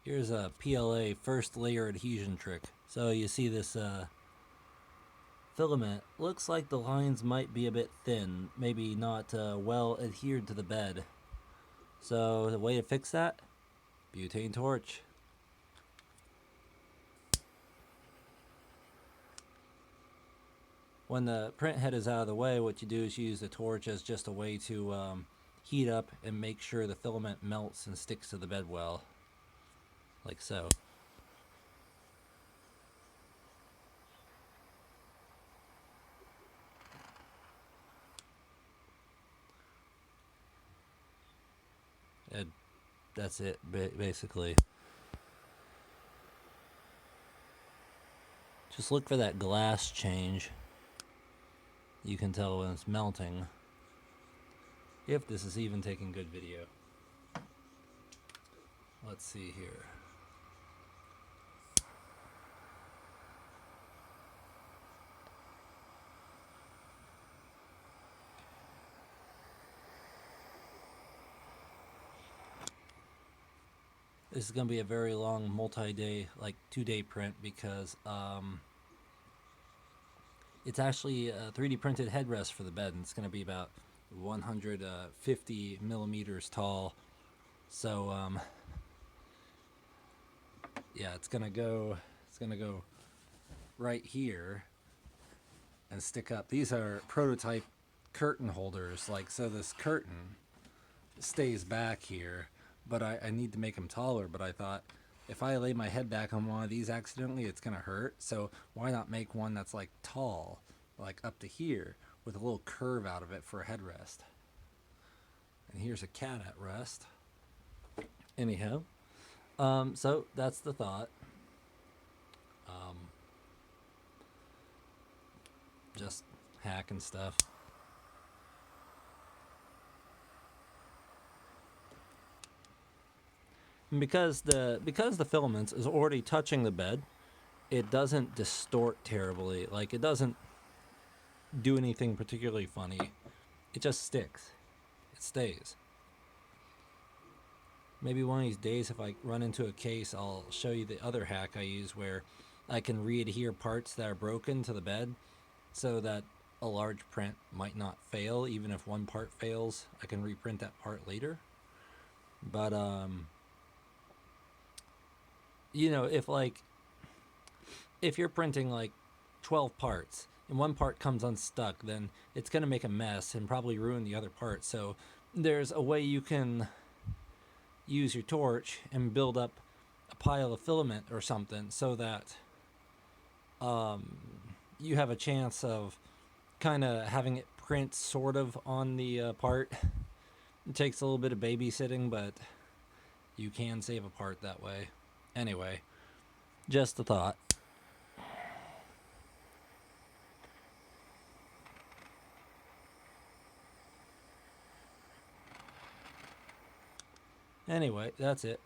Here's a PLA first layer adhesion trick. So you see this filament. Looks like the lines might be a bit thin, maybe not well adhered to the bed. So the way to fix that, butane torch. When the print head is out of the way, what you do is you use the torch as just a way to heat up and make sure the filament melts and sticks to the bed well, like so. And that's it, basically. Just look for that glass change. You can tell when it's melting, if this is even taking good video. Let's see here. This is going to be a very long multi-day, like 2-day print, because it's actually a 3D printed headrest for the bed, and it's going to be about 150 millimeters tall. So yeah, it's gonna go right here and stick up. These are prototype curtain holders, like, so this curtain stays back here, but I need to make them taller. But I thought, if I lay my head back on one of these accidentally, it's gonna hurt. So why not make one that's like tall, like up to here, with a little curve out of it for a headrest. And here's a cat at rest. Anyhow, so that's the thought. Just hacking stuff. And because the filaments is already touching the bed, it doesn't distort terribly. Like, it doesn't do anything particularly funny. It just sticks. It stays. Maybe one of these days, if I run into a case, I'll show you the other hack I use, where I can re-adhere parts that are broken to the bed, so that a large print might not fail. Even if one part fails, I can reprint that part later. But you know, if you're printing like 12 parts and one part comes unstuck, then it's going to make a mess and probably ruin the other part. So there's a way you can use your torch and build up a pile of filament or something, so that you have a chance of kind of having it print sort of on the part. It takes a little bit of babysitting, but you can save a part that way. Anyway, just a thought. Anyway, that's it.